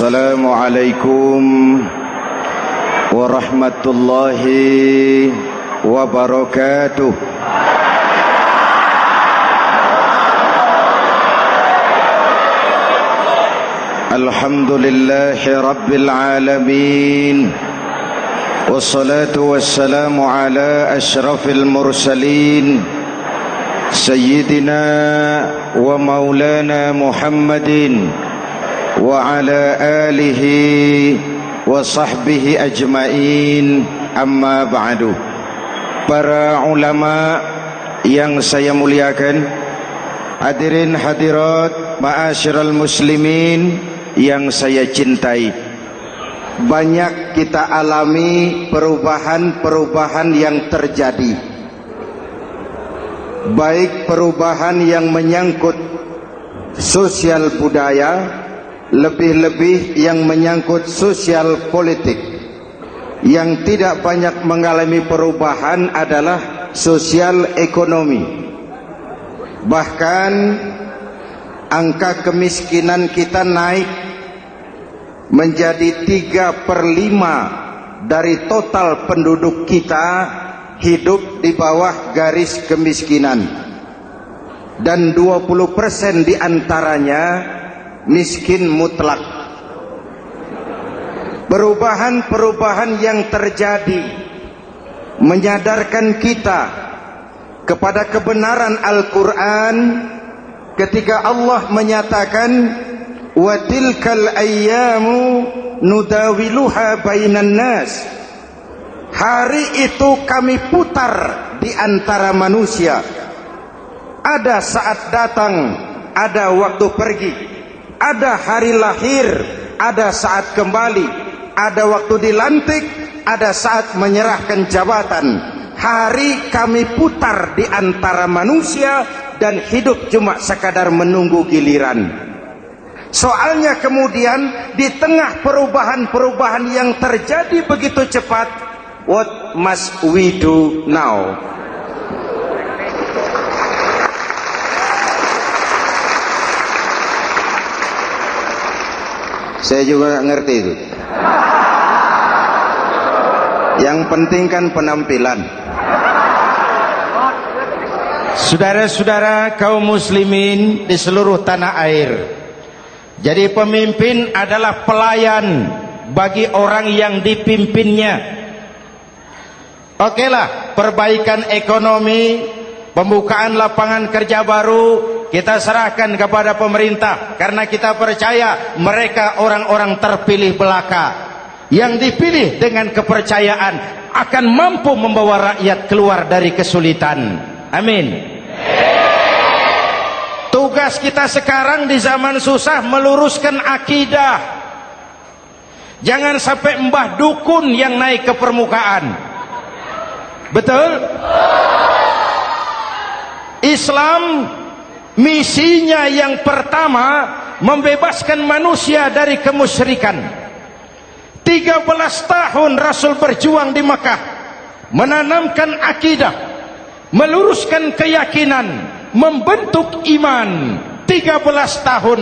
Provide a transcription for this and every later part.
Assalamualaikum warahmatullahi wabarakatuh. Alhamdulillahi rabbil alamin. Wassalatu wassalamu ala asyrafil mursalin Sayyidina wa maulana Muhammadin wa ala alihi wa sahbihi ajmain, amma ba'du. Para ulama yang saya muliakan, hadirin hadirat ma'asyiral muslimin yang saya cintai, banyak kita alami perubahan-perubahan yang terjadi, baik perubahan yang menyangkut sosial budaya, lebih-lebih yang menyangkut sosial politik. Yang tidak banyak mengalami perubahan adalah sosial ekonomi. Bahkan angka kemiskinan kita naik menjadi 3/5 dari total penduduk kita hidup di bawah garis kemiskinan, dan 20% diantaranya miskin mutlak. Perubahan-perubahan yang terjadi menyadarkan kita kepada kebenaran Al-Quran ketika Allah menyatakan wa tilkal ayyamu nudawiluha bainan nas. Hari itu kami putar di antara manusia. Ada saat datang, ada waktu pergi. Ada hari lahir, ada saat kembali. Ada waktu dilantik, ada saat menyerahkan jabatan. Hari kami putar di antara manusia dan hidup cuma sekadar menunggu giliran. Soalnya kemudian di tengah perubahan-perubahan yang terjadi begitu cepat, what must we do now? Saya juga nggak ngerti itu. Yang penting kan penampilan. Saudara-saudara kaum muslimin di seluruh tanah air, jadi pemimpin adalah pelayan bagi orang yang dipimpinnya. Okelah, perbaikan ekonomi, pembukaan lapangan kerja baru kita serahkan kepada pemerintah, karena kita percaya mereka orang-orang terpilih belaka yang dipilih dengan kepercayaan akan mampu membawa rakyat keluar dari kesulitan. Amin. Tugas kita sekarang di zaman susah meluruskan akidah. Jangan sampai mbah dukun yang naik ke permukaan. Betul? Islam misinya yang pertama membebaskan manusia dari kemusyrikan. 13 tahun Rasul berjuang di Mekah, menanamkan akidah, meluruskan keyakinan, membentuk iman. 13 tahun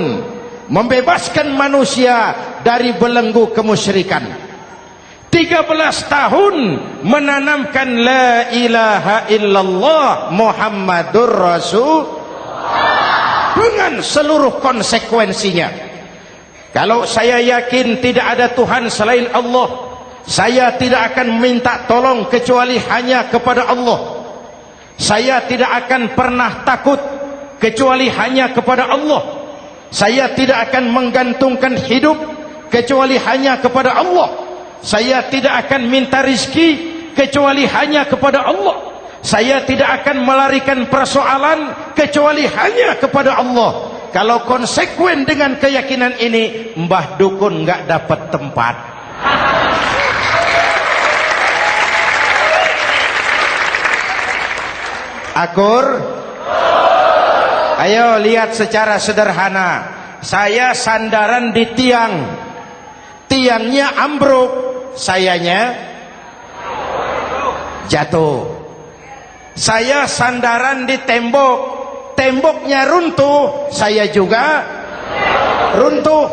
membebaskan manusia dari belenggu kemusyrikan. 13 tahun menanamkan la ilaha illallah Muhammadur Rasul dengan seluruh konsekuensinya. Kalau saya yakin tidak ada Tuhan selain Allah, saya tidak akan minta tolong kecuali hanya kepada Allah. Saya tidak akan pernah takut kecuali hanya kepada Allah. Saya tidak akan menggantungkan hidup kecuali hanya kepada Allah. Saya tidak akan minta rizki kecuali hanya kepada Allah. Saya tidak akan melarikan persoalan kecuali hanya kepada Allah. Kalau konsekuen dengan keyakinan ini, mbah dukun nggak dapat tempat. Akur? Ayo lihat secara sederhana. Saya sandaran di tiang, tiangnya ambruk, sayanya jatuh. Saya sandaran di tembok, temboknya runtuh, saya juga runtuh.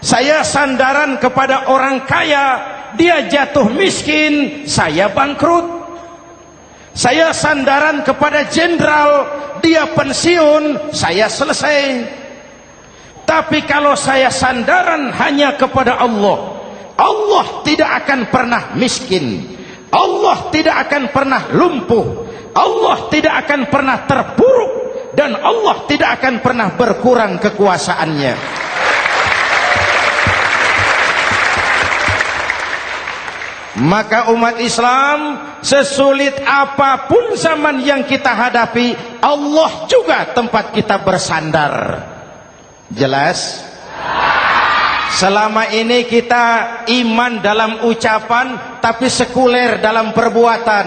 Saya sandaran kepada orang kaya, dia jatuh miskin, saya bangkrut. Saya sandaran kepada jenderal, dia pensiun, saya selesai. Tapi kalau saya sandaran hanya kepada Allah, Allah tidak akan pernah miskin, Allah tidak akan pernah lumpuh, Allah tidak akan pernah terpuruk, dan Allah tidak akan pernah berkurang kekuasaannya. Maka umat Islam, sesulit apapun zaman yang kita hadapi, Allah juga tempat kita bersandar. Jelas? Selama ini kita iman dalam ucapan, tapi sekuler dalam perbuatan.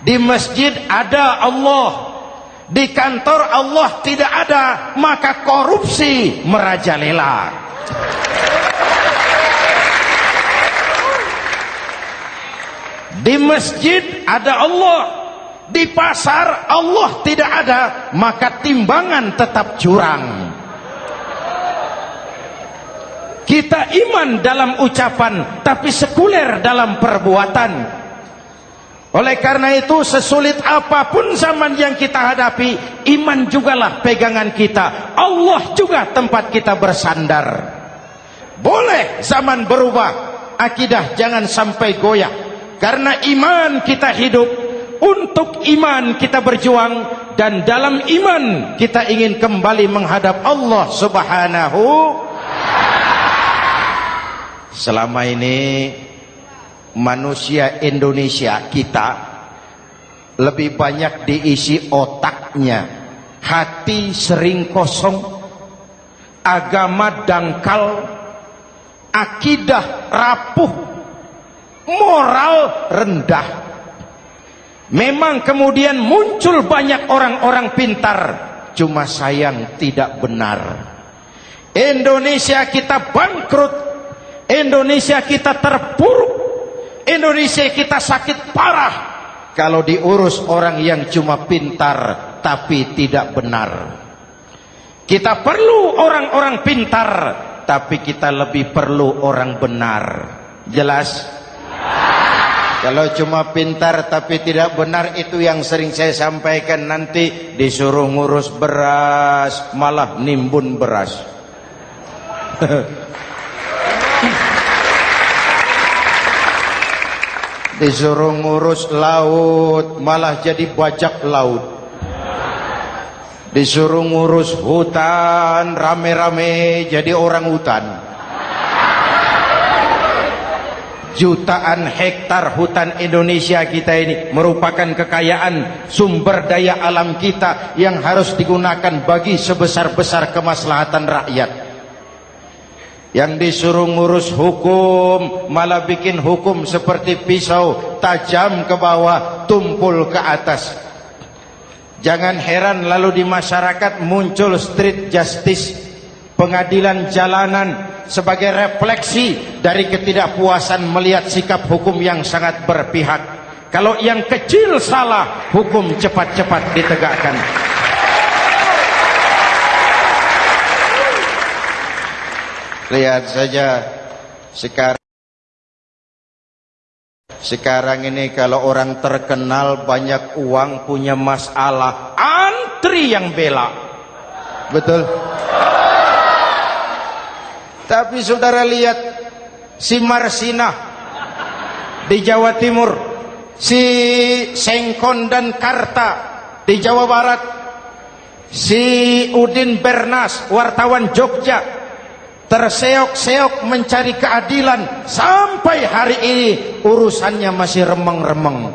Di masjid ada Allah, di kantor Allah tidak ada, maka korupsi merajalela. Di masjid ada Allah, di pasar Allah tidak ada, maka timbangan tetap curang. Kita iman dalam ucapan, tapi sekuler dalam perbuatan. Oleh karena itu, sesulit apapun zaman yang kita hadapi, iman jugalah pegangan kita, Allah juga tempat kita bersandar. Boleh zaman berubah, akidah jangan sampai goyah. Karena iman kita hidup, untuk iman kita berjuang, dan dalam iman kita ingin kembali menghadap Allah Subhanahu. Selama ini manusia Indonesia kita lebih banyak diisi otaknya, hati sering kosong, agama dangkal, akidah rapuh, moral rendah. Memang kemudian muncul banyak orang-orang pintar, cuma sayang tidak benar. Indonesia kita bangkrut, Indonesia kita terpuruk, Indonesia kita sakit parah kalau diurus orang yang cuma pintar tapi tidak benar. Kita perlu orang-orang pintar, tapi kita lebih perlu orang benar. Jelas? Kalau cuma pintar tapi tidak benar, itu yang sering saya sampaikan, nanti disuruh ngurus beras malah nimbun beras. Disuruh ngurus laut malah jadi bajak laut. Disuruh ngurus hutan rame-rame jadi orang hutan. Jutaan hektar hutan Indonesia kita ini merupakan kekayaan sumber daya alam kita yang harus digunakan bagi sebesar-besar kemaslahatan rakyat. Yang disuruh ngurus hukum malah bikin hukum seperti pisau, tajam ke bawah, tumpul ke atas. Jangan heran lalu di masyarakat muncul street justice, pengadilan jalanan, sebagai refleksi dari ketidakpuasan melihat sikap hukum yang sangat berpihak. Kalau yang kecil salah, hukum cepat-cepat ditegakkan. Lihat saja sekarang ini, kalau orang terkenal banyak uang, punya masalah, antri yang bela. Betul? Tapi saudara lihat si Marsinah di Jawa Timur, si Sengkon dan Karta di Jawa Barat, si Udin Bernas wartawan Jogja, terseok-seok mencari keadilan, sampai hari ini urusannya masih remeng-remeng.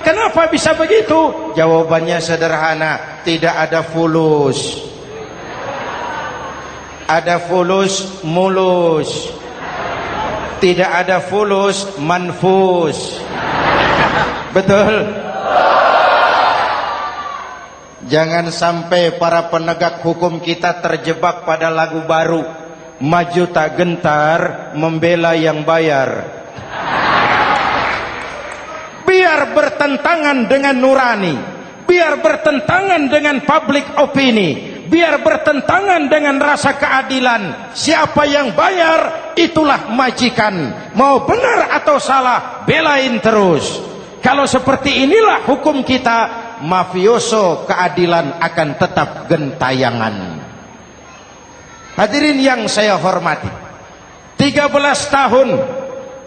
Kenapa bisa begitu? Jawabannya sederhana, tidak ada fulus. Ada fulus mulus, tidak ada fulus manfus. Betul? Jangan sampai para penegak hukum kita terjebak pada lagu baru, maju tak gentar membela yang bayar. Biar bertentangan dengan nurani, biar bertentangan dengan public opini, biar bertentangan dengan rasa keadilan. Siapa yang bayar, itulah majikan. Mau benar atau salah, belain terus. Kalau seperti inilah hukum kita, mafioso keadilan akan tetap gentayangan. Hadirin yang saya hormati, 13 tahun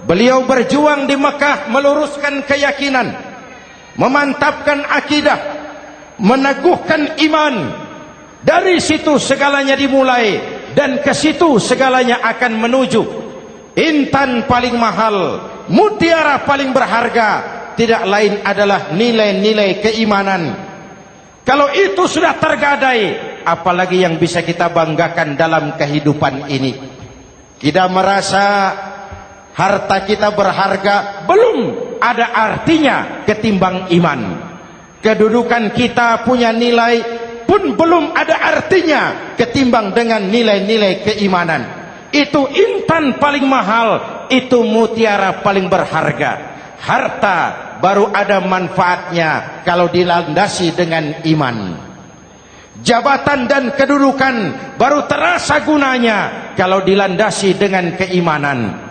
beliau berjuang di Mekah, meluruskan keyakinan, memantapkan akidah, meneguhkan iman. Dari situ segalanya dimulai, dan ke situ segalanya akan menuju. Intan paling mahal, mutiara paling berharga, tidak lain adalah nilai-nilai keimanan. Kalau itu sudah tergadai, apalagi yang bisa kita banggakan dalam kehidupan ini? Kita merasa harta kita berharga, belum ada artinya ketimbang iman. Kedudukan kita punya nilai pun belum ada artinya ketimbang dengan nilai-nilai keimanan. Itu intan paling mahal, itu mutiara paling berharga. Harta baru ada manfaatnya kalau dilandasi dengan iman. Jabatan dan kedudukan baru terasa gunanya kalau dilandasi dengan keimanan.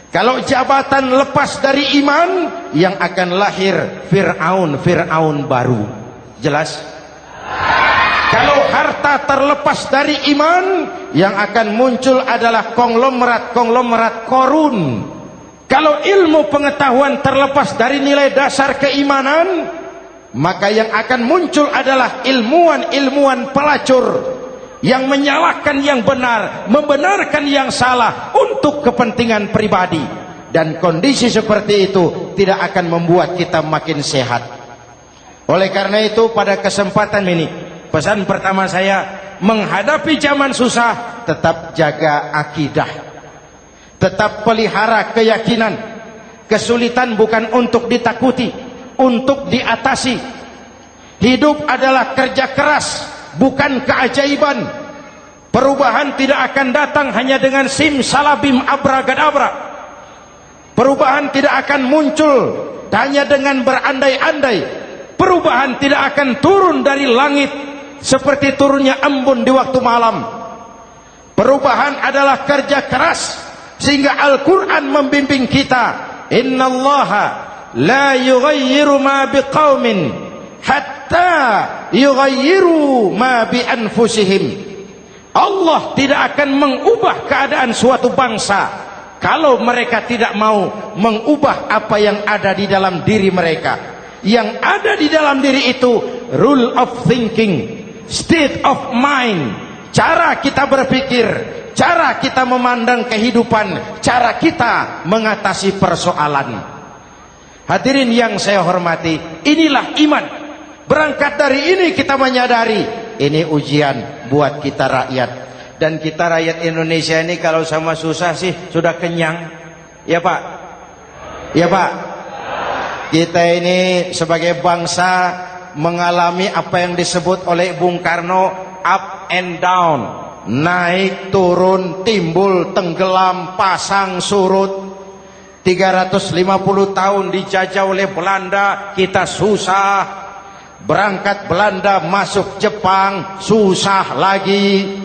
Kalau jabatan lepas dari iman, yang akan lahir Fir'aun baru. Jelas? Kalau harta terlepas dari iman, yang akan muncul adalah konglomerat Korun. Kalau ilmu pengetahuan terlepas dari nilai dasar keimanan, maka yang akan muncul adalah ilmuwan pelacur yang menyalahkan yang benar, membenarkan yang salah untuk kepentingan pribadi. Dan kondisi seperti itu tidak akan membuat kita makin sehat. Oleh karena itu, pada kesempatan ini, pesan pertama saya, menghadapi zaman susah, tetap jaga akidah, tetap pelihara keyakinan. Kesulitan bukan untuk ditakuti, untuk diatasi. Hidup adalah kerja keras, bukan keajaiban. Perubahan tidak akan datang hanya dengan simsalabim abragadabra. Perubahan tidak akan muncul hanya dengan berandai-andai. Perubahan tidak akan turun dari langit seperti turunnya embun di waktu malam. Perubahan adalah kerja keras, sehingga Al-Quran membimbing kita, innallaha la yughayyiru ma biqaumin hatta yughayyiru ma bi anfusihim. Allah tidak akan mengubah keadaan suatu bangsa kalau mereka tidak mau mengubah apa yang ada di dalam diri mereka. Yang ada di dalam diri itu rule of thinking, state of mind, cara kita berpikir, cara kita memandang kehidupan, cara kita mengatasi persoalan. Hadirin yang saya hormati, inilah iman. Berangkat dari ini kita menyadari, ini ujian buat kita rakyat. Dan kita rakyat Indonesia ini kalau sama susah sih sudah kenyang. Ya Pak? Ya Pak? Kita ini sebagai bangsa mengalami apa yang disebut oleh Bung Karno up and down, naik turun, timbul tenggelam, pasang surut. 350 tahun dijajah oleh Belanda, kita susah. Berangkat Belanda masuk Jepang, susah lagi.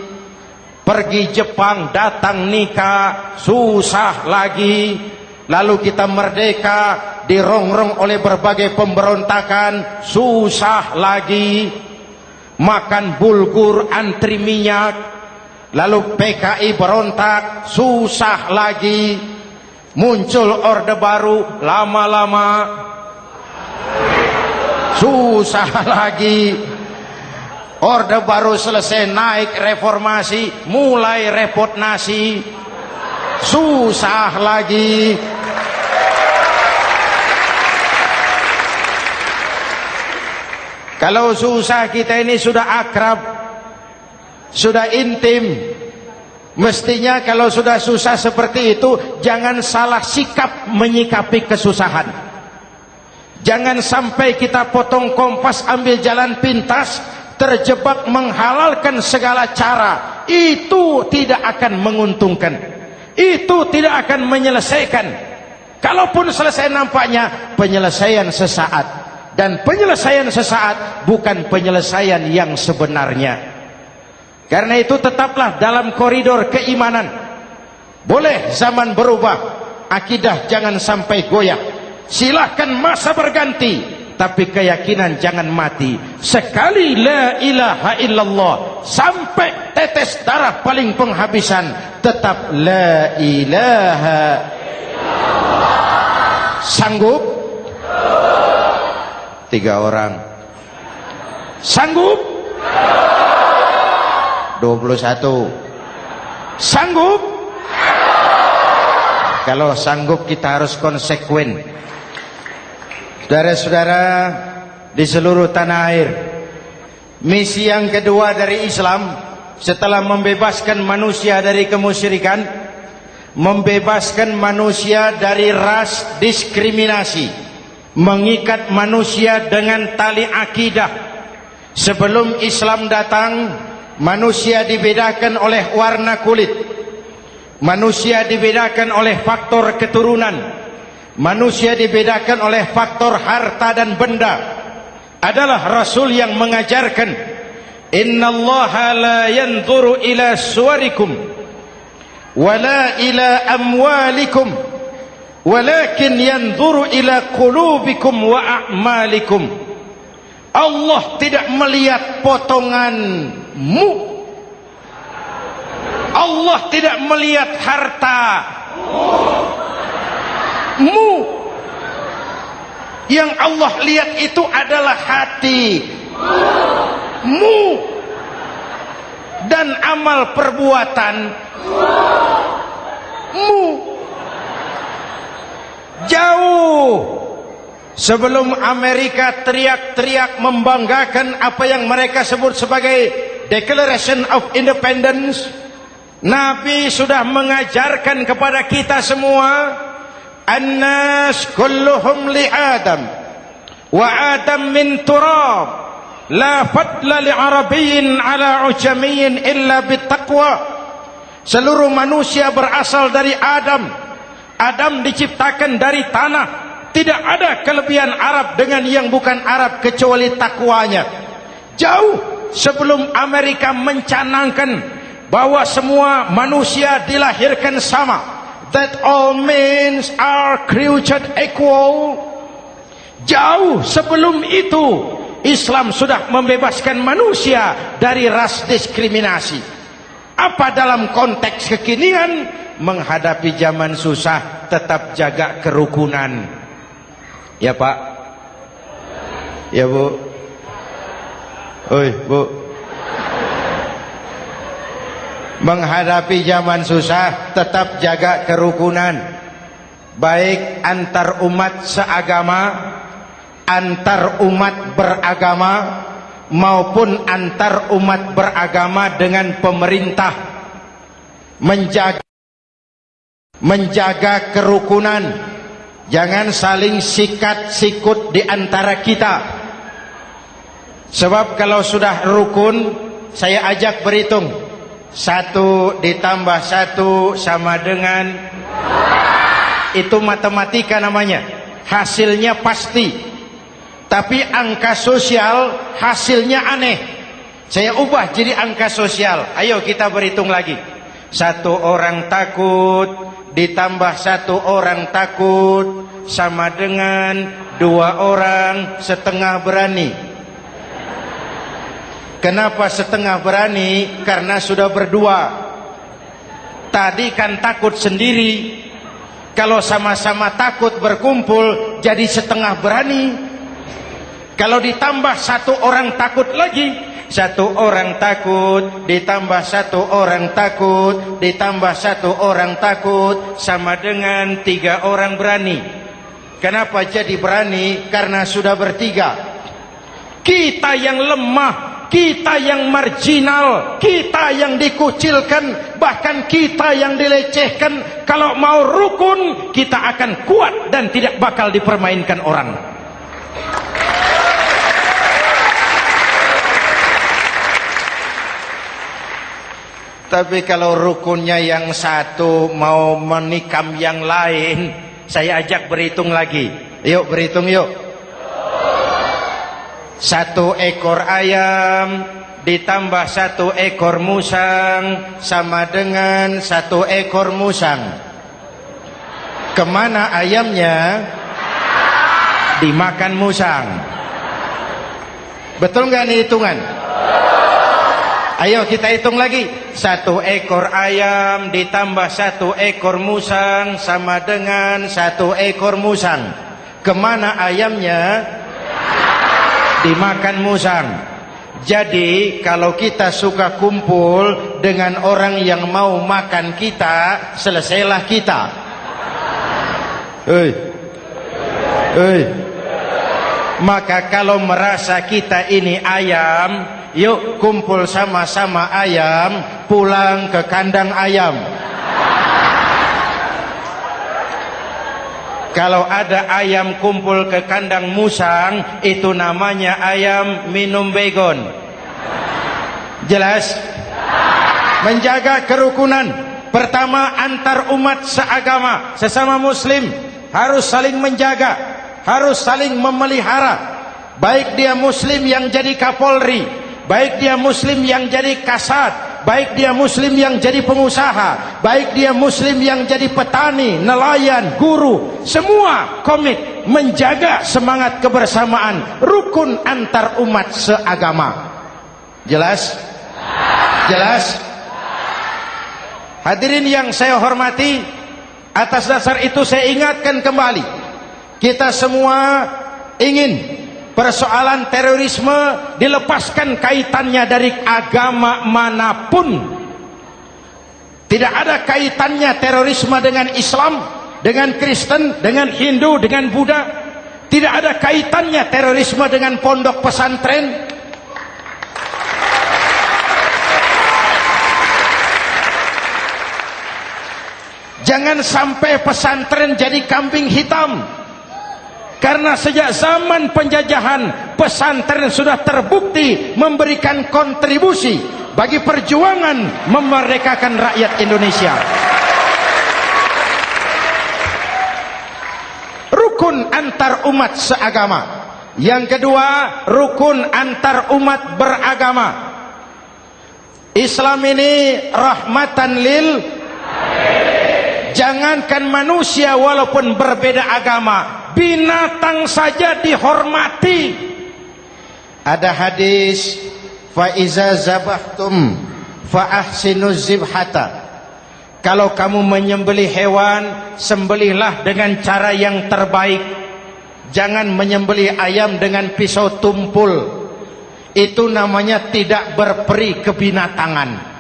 Pergi Jepang, datang nikah, susah lagi. Lalu kita merdeka, dirongrong oleh berbagai pemberontakan, susah lagi. Makan bulgur, antri minyak. Lalu PKI berontak, susah lagi. Muncul orde baru, lama-lama susah lagi. Orde baru selesai, naik reformasi, mulai repot nasi, susah lagi. Kalau susah kita ini sudah akrab, sudah intim. Mestinya kalau sudah susah seperti itu, jangan salah sikap menyikapi kesusahan. Jangan sampai kita potong kompas, ambil jalan pintas, terjebak menghalalkan segala cara. Itu tidak akan menguntungkan, itu tidak akan menyelesaikan. Kalaupun selesai, nampaknya penyelesaian sesaat. Dan penyelesaian sesaat bukan penyelesaian yang sebenarnya. Karena itu tetaplah dalam koridor keimanan. Boleh zaman berubah, akidah jangan sampai goyah. Silahkan masa berganti, tapi keyakinan jangan mati. Sekali la ilaha illallah sampai tetes darah paling penghabisan, tetap la ilaha illallah. Sanggup? 3 orang. Sanggup? 21. Sanggup? Kalau sanggup kita harus konsekuen. Saudara-saudara di seluruh tanah air, misi yang kedua dari Islam setelah membebaskan manusia dari kemusyrikan, membebaskan manusia dari ras diskriminasi, mengikat manusia dengan tali akidah. Sebelum Islam datang, manusia dibedakan oleh warna kulit, manusia dibedakan oleh faktor keturunan, manusia dibedakan oleh faktor harta dan benda. Adalah Rasul yang mengajarkan, innallaha la yanzuru ila suwarikum wala ila amwalikum walakin yanzuru ila qulubikum wa a'malikum. Allah tidak melihat potonganmu, Allah tidak melihat hartamu. Yang Allah lihat itu adalah hatimu dan amal perbuatanmu. Jauh sebelum Amerika teriak-teriak membanggakan apa yang mereka sebut sebagai Declaration of Independence, Nabi sudah mengajarkan kepada kita semua, annas kulluhum li Adam wa Adam min turab, la fadla li arabiyyin ala ujamiyyin illa bittaqwa. Seluruh manusia berasal dari Adam. Adam diciptakan dari tanah. Tidak ada kelebihan Arab dengan yang bukan Arab kecuali takwanya. Jauh sebelum Amerika mencanangkan bahwa semua manusia dilahirkan sama, that all men are created equal. Jauh sebelum itu Islam sudah membebaskan manusia dari ras diskriminasi. Apa dalam konteks kekinian menghadapi zaman susah tetap jaga kerukunan? Ya Pak, ya Bu, oi Bu. Menghadapi zaman susah tetap jaga kerukunan, baik antar umat seagama, antar umat beragama, maupun antar umat beragama dengan pemerintah. Menjaga kerukunan. Jangan saling sikat sikut di antara kita. Sebab kalau sudah rukun, saya ajak berhitung. 1 ditambah 1 sama dengan, itu matematika namanya. Hasilnya pasti. Tapi angka sosial hasilnya aneh. Saya ubah jadi angka sosial. Ayo kita berhitung lagi. 1 orang takut ditambah 1 orang takut sama dengan 2 orang setengah berani. Kenapa setengah berani? Karena sudah berdua. Tadi kan takut sendiri. Kalau sama-sama takut berkumpul jadi setengah berani. Kalau ditambah 1 orang takut lagi, 1 orang takut ditambah 1 orang takut ditambah 1 orang takut sama dengan 3 orang berani. Kenapa jadi berani? Karena sudah bertiga. Kita yang lemah, kita yang marginal, kita yang dikucilkan, bahkan kita yang dilecehkan, kalau mau rukun kita akan kuat dan tidak bakal dipermainkan orang. Tapi kalau rukunnya yang satu mau menikam yang lain, saya ajak berhitung lagi. Yuk berhitung yuk. 1 ekor ayam ditambah 1 ekor musang sama dengan 1 ekor musang. Kemana ayamnya? Dimakan musang. Betul nggak nih hitungan? Ayo kita hitung lagi. 1 ekor ayam ditambah 1 ekor musang sama dengan 1 ekor musang. Kemana ayamnya? Dimakan musang. Jadi kalau kita suka kumpul dengan orang yang mau makan kita, selesailah kita. Maka kalau merasa kita ini ayam, yuk kumpul sama-sama ayam, pulang ke kandang ayam. Kalau ada ayam kumpul ke kandang musang, itu namanya ayam minum baygon. Jelas? Menjaga kerukunan. Pertama, antar umat seagama, sesama muslim harus saling menjaga, harus saling memelihara. Baik dia muslim yang jadi kapolri, baik dia muslim yang jadi kasat, baik dia muslim yang jadi pengusaha, baik dia muslim yang jadi petani, nelayan, guru, semua komit menjaga semangat kebersamaan, rukun antar umat seagama. Jelas? Jelas? Hadirin yang saya hormati, atas dasar itu saya ingatkan kembali, kita semua ingin persoalan terorisme dilepaskan kaitannya dari agama manapun. Tidak ada kaitannya terorisme dengan Islam, dengan Kristen, dengan Hindu, dengan Buddha. Tidak ada kaitannya terorisme dengan pondok pesantren. Jangan sampai pesantren jadi kambing hitam. Karena sejak zaman penjajahan, pesantren sudah terbukti memberikan kontribusi bagi perjuangan memerdekakan rakyat Indonesia. Rukun antar umat seagama. Yang kedua, rukun antar umat beragama. Islam ini rahmatan lil. Jangankan manusia walaupun berbeda agama, binatang saja dihormati. Ada hadis, fa iza zabahtum fa ahsinuz zibhata. Kalau kamu menyembelih hewan, sembelihlah dengan cara yang terbaik. Jangan menyembelih ayam dengan pisau tumpul. Itu namanya tidak berperi kebinatangan.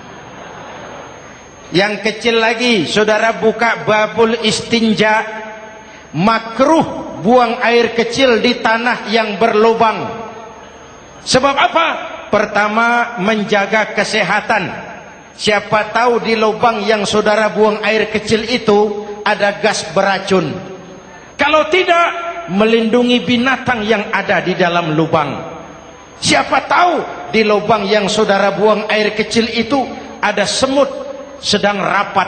Yang kecil lagi, saudara buka babul istinja, makruh buang air kecil di tanah yang berlubang. Sebab apa? Pertama, menjaga kesehatan. Siapa tahu di lubang yang saudara buang air kecil itu ada gas beracun. Kalau tidak, melindungi binatang yang ada di dalam lubang. Siapa tahu di lubang yang saudara buang air kecil itu ada semut sedang rapat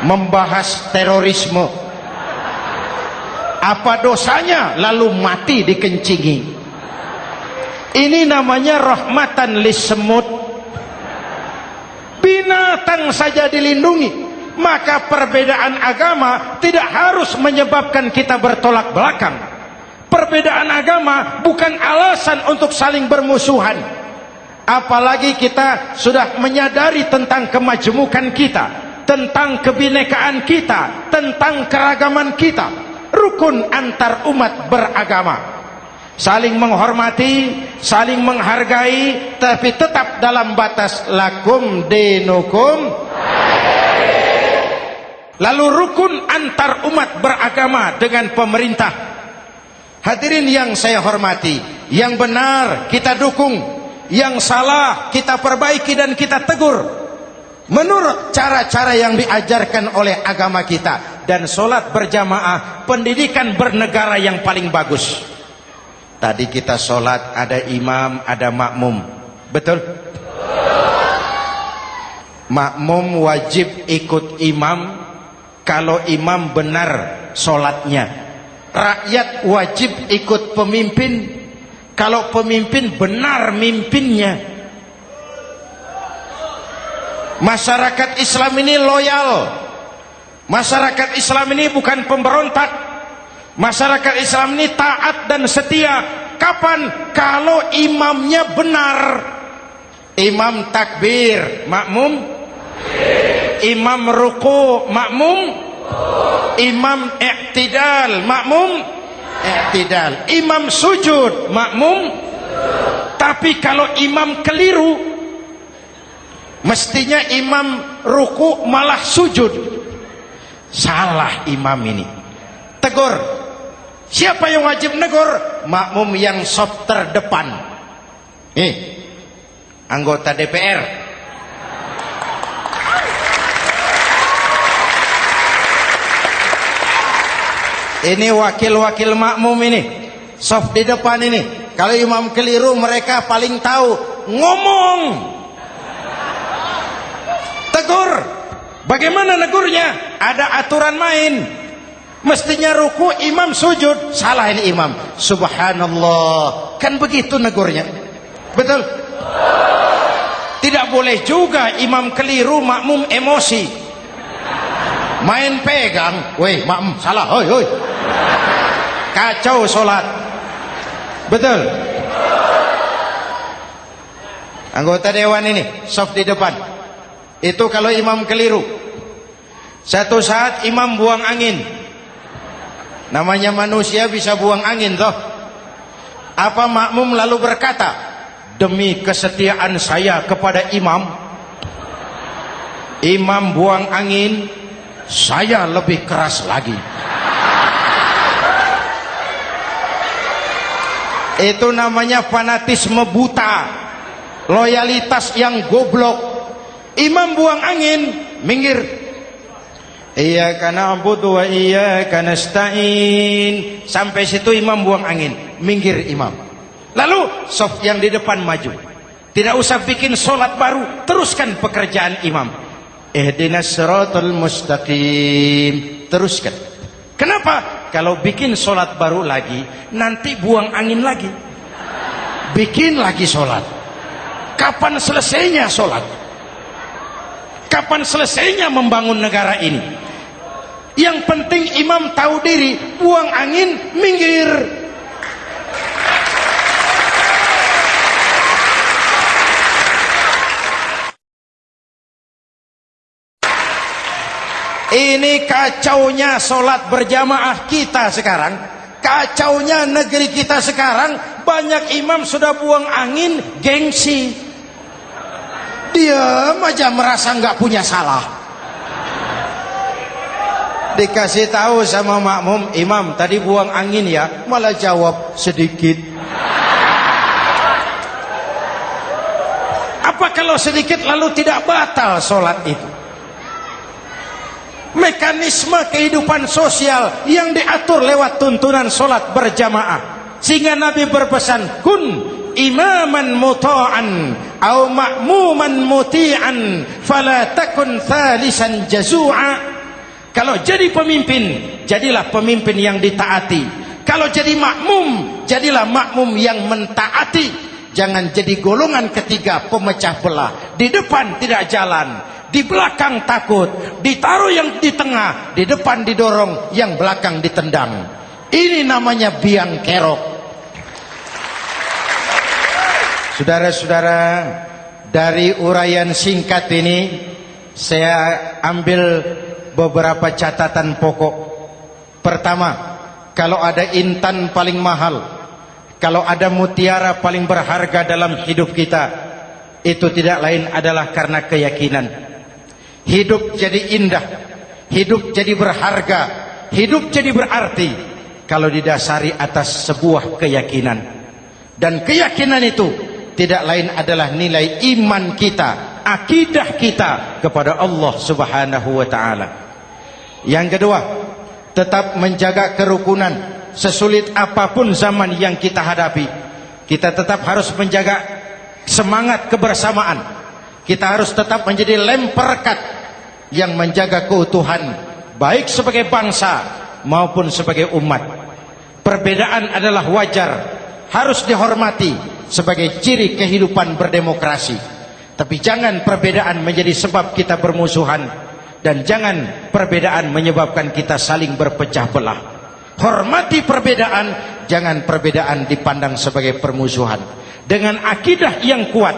membahas terorisme. Apa dosanya lalu mati dikencingi? Ini namanya rahmatan lis semut. Binatang saja dilindungi. Maka perbedaan agama tidak harus menyebabkan kita bertolak belakang. Perbedaan agama bukan alasan untuk saling bermusuhan. Apalagi kita sudah menyadari tentang kemajemukan kita, tentang kebinekaan kita, tentang keragaman kita. Rukun antar umat beragama, saling menghormati, saling menghargai, tapi tetap dalam batas lakum dinukum. Lalu rukun antar umat beragama dengan pemerintah. Hadirin yang saya hormati, yang benar kita dukung, yang salah kita perbaiki dan kita tegur menurut cara-cara yang diajarkan oleh agama kita. Dan sholat berjamaah, pendidikan bernegara yang paling bagus. Tadi kita sholat ada imam, ada makmum, betul? Makmum wajib ikut imam kalau imam benar sholatnya. Rakyat wajib ikut pemimpin kalau pemimpin benar mimpinnya. Masyarakat Islam ini loyal. Masyarakat Islam ini bukan pemberontak. Masyarakat Islam ini taat dan setia. Kapan? Kalau imamnya benar. Imam takbir, makmum. Imam ruku, makmum. Imam i'tidal, makmum. I'tidal. Imam sujud, makmum. Tapi kalau imam keliru, mestinya imam ruku malah sujud. Salah imam ini. Tegur. Siapa yang wajib negur? Makmum yang saf terdepan. Anggota DPR. Ini wakil-wakil makmum ini, saf di depan ini. Kalau imam keliru, mereka paling tahu. Ngomong. Tegur. Bagaimana negurnya? Ada aturan main. Mestinya ruku, imam sujud. Salah ini imam. Subhanallah. Kan begitu negurnya. Betul? Tidak boleh juga imam keliru, makmum emosi. Main pegang. Weh, makmum salah. Hoi, hoi. Kacau solat. Betul? Anggota dewan ini, saf di depan. Itu kalau imam keliru. Satu saat imam buang angin. Namanya manusia bisa buang angin toh. Apa makmum lalu berkata, demi kesetiaan saya kepada imam, imam buang angin, saya lebih keras lagi. Itu namanya fanatisme buta, loyalitas yang goblok. Imam buang angin, minggir. Iyyaka na'budu wa iyyaka nasta'in. Sampai situ imam buang angin, minggir imam. Lalu saf yang di depan maju. Tidak usah bikin solat baru, teruskan pekerjaan imam. Ihdinas siratal mustaqim. Teruskan. Kenapa? Kalau bikin solat baru lagi, nanti buang angin lagi. Bikin lagi solat. Kapan selesainya solat? Kapan selesainya membangun negara ini? Yang penting imam tahu diri, buang angin, minggir. Ini kacaunya solat berjamaah kita sekarang. Kacaunya negeri kita sekarang. Banyak imam sudah buang angin, gengsi. Diam aja merasa nggak punya salah. Dikasih tahu sama makmum, imam tadi buang angin ya, malah jawab sedikit. Apa kalau sedikit lalu tidak batal solat itu? Mekanisme kehidupan sosial yang diatur lewat tuntunan solat berjamaah. Sehingga Nabi berpesan, kun imaman muta'an au ma'muman muti'an fala takun thalisan jazu'a. Kalau jadi pemimpin, jadilah pemimpin yang ditaati. Kalau jadi makmum, jadilah makmum yang mentaati. Jangan jadi golongan ketiga pemecah belah. Di depan tidak jalan, di belakang takut, ditaruh yang di tengah, di depan didorong, yang belakang ditendang. Ini namanya biang kerok. Saudara-saudara, dari uraian singkat ini saya ambil beberapa catatan pokok. Pertama, kalau ada intan paling mahal, kalau ada mutiara paling berharga dalam hidup kita, itu tidak lain adalah karena keyakinan. Hidup jadi indah, hidup jadi berharga, hidup jadi berarti kalau didasari atas sebuah keyakinan. Dan keyakinan itu tidak lain adalah nilai iman kita, akidah kita kepada Allah Subhanahu wa taala. Yang kedua, tetap menjaga kerukunan. Sesulit apapun zaman yang kita hadapi, kita tetap harus menjaga semangat kebersamaan. Kita harus tetap menjadi lem perekat yang menjaga keutuhan, baik sebagai bangsa maupun sebagai umat. Perbedaan adalah wajar, harus dihormati sebagai ciri kehidupan berdemokrasi. Tapi jangan perbedaan menjadi sebab kita bermusuhan, dan jangan perbedaan menyebabkan kita saling berpecah belah. Hormati perbedaan, jangan perbedaan dipandang sebagai permusuhan. Dengan akidah yang kuat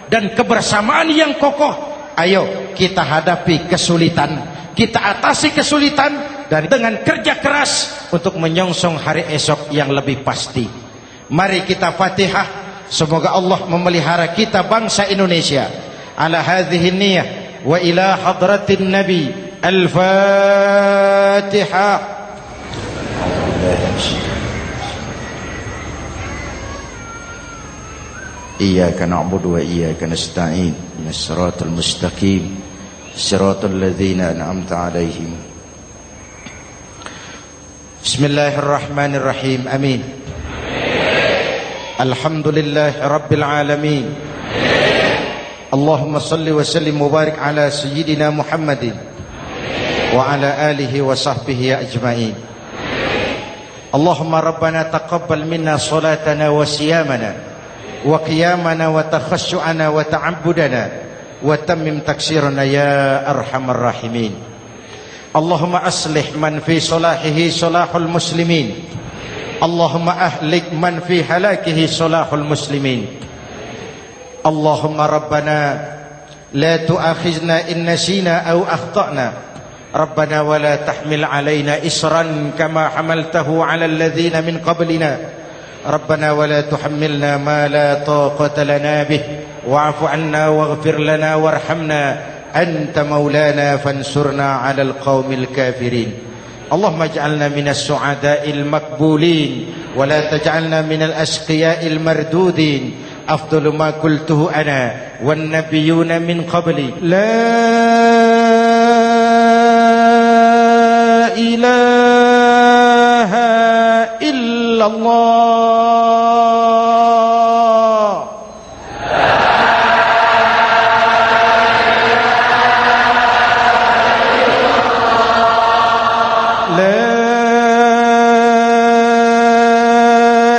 dan kebersamaan yang kokoh, ayo kita hadapi kesulitan, kita atasi kesulitan, dan dengan kerja keras untuk menyongsong hari esok yang lebih pasti. Mari kita Fatihah, semoga Allah memelihara kita bangsa Indonesia. Ala hadhihi niyah wa ila hadratin Nabi. Al-Fatihah. Iyyaka na'budu wa iyyaka nasta'in. Ihdinas siratal mustaqim. Siratal ladzina an'amta 'alaihim. Bismillahirrahmanirrahim. Amin. Alhamdulillahi rabbil alamin. Allahumma salli wa sallim mubarak ala sayyidina Muhammadin wa ala alihi wa sahbihi ajma'in. Allahumma rabbana taqabbal minna salatana wa siyamana wa qiyamana wa takhashu'ana wa ta'abbudana wa tammim taksirana ya arhamar rahimin. Allahumma aslih man fi salahihi salahul muslimin. Allahumma ahlik man fi halakihi salahul muslimin. Allahumma rabbana la tu'akhizna in nasina aw akhtana. Rabbana wa la tahmil alaina isran kama hamaltahu ala alladhina min qablina. Rabbana wa la tuhammilna ma la taqata lana bih wa'fu 'anna waghfir lana warhamna anta maulana fansurna 'alal qaumil kafirin. Allahumma ij'alna minas su'ada'il maqbulin wa la taj'alna minal ashqiya'il mardudin. Afdalu ma qultuhu ana wan nabiyyuna min qabli. La ilaha illallah. La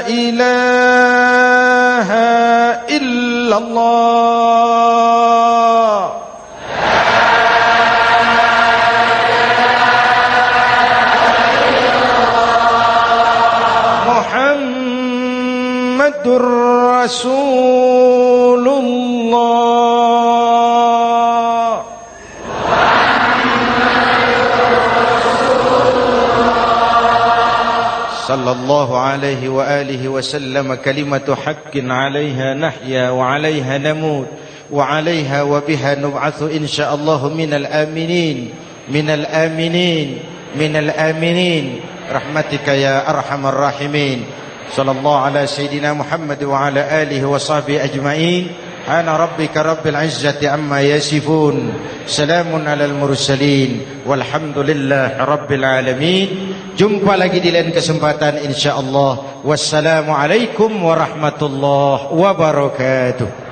ilaha illallah. Muhammadur Rasulullah. Sallallahu alaihi wa alihi wa sallam. Kalimatu haqqin 'alaiha nahya wa 'alaiha namut wa 'alaiha wa biha nub'atsu insyaallah minal aminin minal aminin minal aminin rahmatika ya arhamar rahimin. Sallallahu ala sayyidina Muhammad wa ala alihi wa sahbihi ajma'in. Ana rabbika rabbil izzati amma yasifun. Salamun alal mursalin walhamdulillahi rabbil alamin. Jumpa lagi di lain kesempatan insyaallah. Wassalamualaikum warahmatullahi wabarakatuh.